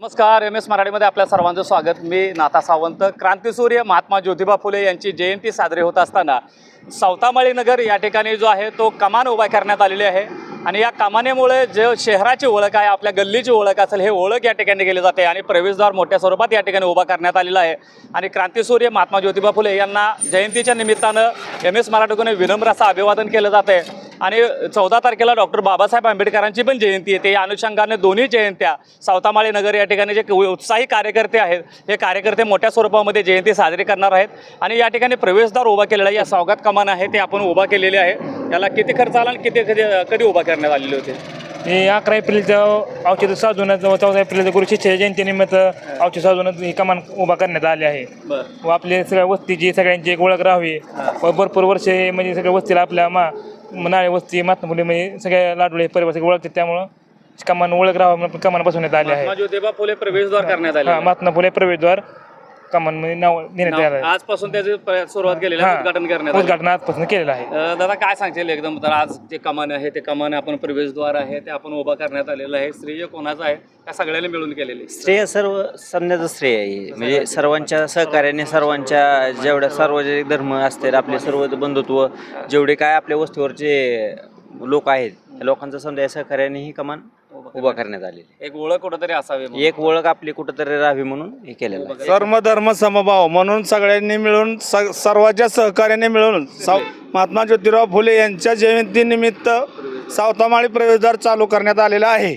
नमस्कार, M S मराठीमध्ये आपल्या सर्वांचं स्वागत। मी नाथा सावंत। क्रांतीसूर्य महात्मा ज्योतिबा फुले यांची जयंती साजरी होत असताना सावतामाळी नगर या ठिकाणी जो आहे तो कमान उभा करण्यात आलेली आहे आणि या कमानेमुळे जे शहराची ओळख आहे, आपल्या गल्लीची ओळख असेल, हे ओळख या ठिकाणी केली जाते आणि प्रवेशद्वार मोठ्या स्वरूपात या ठिकाणी उभा करण्यात आलेला आहे। आणि क्रांतीसूर्य महात्मा ज्योतिबा फुले यांना जयंतीच्या निमित्तानं एम एस मराठीकडून विनम्र असं अभिवादन केलं जाते। आणि 14 तारखेला डॉक्टर बाबासाहेब आंबेडकरांची पण जयंती येते। या अनुषंगाने दोन्ही जयंत्या सावतामाळी नगर या ठिकाणी जे उत्साही कार्यकर्ते आहेत, हे कार्यकर्ते मोठ्या स्वरूपामध्ये जयंती साजरी करणार आहेत आणि या ठिकाणी प्रवेशद्वार उभा केलेला आहे। या स्वागत कमान आहे ते आपण उभा केलेले आहे। याला किती खर्च आला आणि कधी उभा करण्यात आलेले होते? हे 11 एप्रिलचं औचित्य साधून 14 एप्रिलच्या गुरुशिष्य जयंतीनिमित्त औचित्य साधून ही कमान उभा करण्यात आली आहे। व आपल्या सगळ्या वस्तीची सगळ्यांची एक ओळख राहावी व भरपूर वर्षे म्हणजे सगळ्या वस्तीला आपल्या नाळे वस्ती महात्मा फुले म्हणजे सगळ्या लाडोळे परिवार ओळखते, त्यामुळं कमान ओळख राहावं म्हणून कमान बसवण्यात आली आहे। ज्योतिबा फुले प्रवेशद्वार करण्यात आले। महात्मा फुले प्रवेशद्वार कमान मध्ये नाव देण्यात आलं आहे। आजपासून त्याची सुरुवात केलेली आहे, उद्घाटन करण्यात आलं। उद्घाटन आजपासून केलेलं आहे। दादा काय सांगतील एकदम, तर आज जे कमान आहे ते कमान आपण प्रवेशद्वार आहे ते आपण उभा करण्यात आलेलं आहे, श्रेय कोणाचं आहे? त्या सगळ्यांनी मिळून केलेले श्रेय सर्व समण्याचं श्रेय आहे। म्हणजे सर्वांच्या सहकार्याने, सर्वांच्या जेवढ्या सार्वजनिक धर्म असतील, आपले सर्व बंधुत्व जेवढे काय आपल्या वस्तीवरचे लोक आहेत, त्या लोकांचा समजा सहकार्याने ही कमान उभा करण्यात आलेली। एक ओळख कुठेतरी असावी, एक ओळख आपली कुठेतरी राहावी म्हणून हे केलेलं आहे। सर्व धर्म समभाव म्हणून सगळ्यांनी मिळून सर्वांच्या सहकार्याने मिळून महात्मा ज्योतिराव फुले यांच्या जयंतीनिमित्त सावतामाळी प्रवेशद्वार चालू करण्यात आलेला आहे।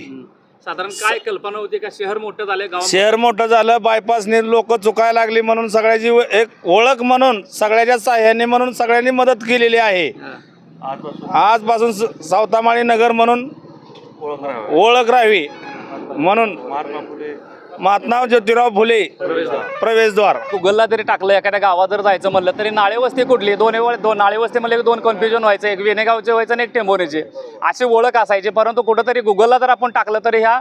साधारण काय कल्पना होती का शहर मोठं झालंय, गाव शहर मोठं झालं, बायपासने लोक चुकायला लागली म्हणून सगळ्याची एक ओळख म्हणून सगळ्याच्या साह्याने म्हणून सगळ्यांनी मदत केलेली आहे। आजपासून सावतामाळी नगर म्हणून ओळख राहावी म्हणून महात्मा ज्योतिराव फुले प्रवेशद्वार गुगलला तरी टाकलं, एखाद्या गावात जर जायचं म्हणलं तरी नाळे वस्ती कुठली, दोन नाळे वस्ती म्हणले दोन कन्फ्युजन व्हायचं, एक वेणेगावचे व्हायचं आणि एक टेंभोनीचे, अशी ओळख असायची। परंतु कुठंतरी गुगलला जर आपण टाकलं तरी ह्या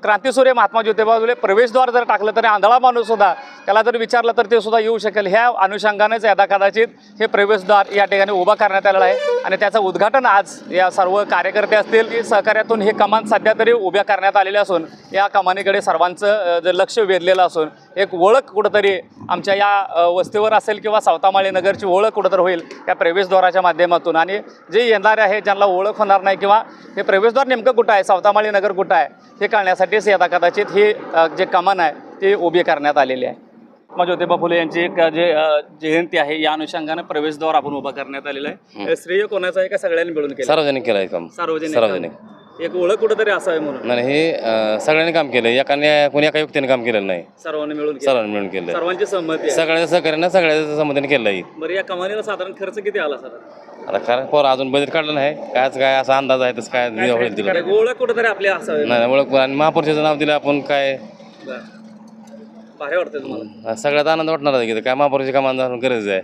क्रांतीसूर्य महात्मा ज्योतिबा फुले प्रवेशद्वार जर टाकलं तरी आंधळा माणूस सुद्धा त्याला जर विचारलं तर ते सुद्धा येऊ शकेल। ह्या अनुषंगानेच यदा कदाचित हे प्रवेशद्वार या ठिकाणी उभा करण्यात आलेलं आहे आणि त्याचं उद्घाटन आज या सर्व कार्यकर्ते असतील की सहकार्यातून हे कमान सध्या तरी उभ्या करण्यात आलेले असून या कमानीकडे सर्वांचं जे लक्ष वेधलेलं असून एक ओळख कुठंतरी आमच्या या वस्तीवर असेल किंवा सावतामाळी नगरची ओळख कुठंतरी होईल या प्रवेशद्वाराच्या माध्यमातून। आणि जे येणारे आहे ज्यांना ओळख होणार नाही किंवा हे प्रवेशद्वार नेमकं कुठं आहे, सावतामाळी नगर कुठं आहे हे कळण्यासाठीच यदा कदाचित ही जे कमान आहे ती उभी करण्यात आलेली आहे। महात्मा ज्योतिबा फुले यांची एक जे जयंती आहे या अनुषंगाने प्रवेशद्वार आपण उभा करण्यात आलेला आहे। श्रेय कोणाचं आहे का सगळ्यांनी मिळून केलं? सार्वजनिक केलं आहे काम, सार्वजनिक एक ओळख कुठेतरी असावी म्हणून नाही हे सगळ्यांनी काम केलं, कोणी एका व्यक्तीने काम केलेलं नाही, सर्वांनी मिळून केलं, सर्वांची सहमती आहे, सगळ्याच्या सहकार्यानं सगळ्याच्या संमतीने केलं आहे। बरं, या कमानीला साधारण खर्च किती आला सर? आता कारण पोर अजून बजेट काढलं नाही, काय असा अंदाज आहे तसं काय होईल तिला एक ओळख कुठेतरी आपली असावी नाही ओळख। आणि महापुरुषाचं नाव दिलं आपण, काय भारी वाटतं तुम्हाला? सगळ्यात आनंद वाटणार आहे की काय महापुरुषाची कमान जाणून गरज आहे।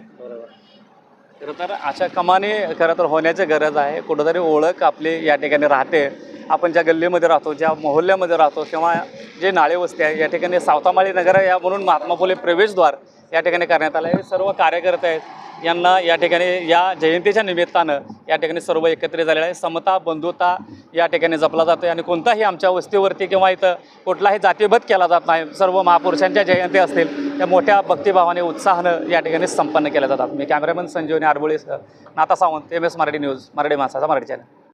खरं तर अशा कमानी खरं तर होण्याची गरज आहे। कुठंतरी ओळख आपली या ठिकाणी राहते। आपण ज्या गल्लीमध्ये राहतो, ज्या मोहल्ल्यामध्ये राहतो किंवा जे नाळे वस्ती आहे या ठिकाणी सावतामाळी नगर या म्हणून महात्मा फुले प्रवेशद्वार या ठिकाणी करण्यात आलं आहे। सर्व कार्यकर्ते आहेत यांना या ठिकाणी या जयंतीच्या निमित्तानं या ठिकाणी सर्व एकत्रित झालेलं आहे। समता बंधुता या ठिकाणी जपला जातो आणि कोणताही आमच्या वस्तीवरती किंवा इथं कुठलाही जातीभेद केला जात नाही। सर्व महापुरुषांच्या जयंती असतील त्या मोठ्या भक्तिभावाने उत्साहानं या ठिकाणी संपन्न केल्या जातात। मी कॅमेरामन संजीवनी आरबोळेसह Natha Sawant, M S Marathi news, Marathi माणसाचा मराठी चॅनल।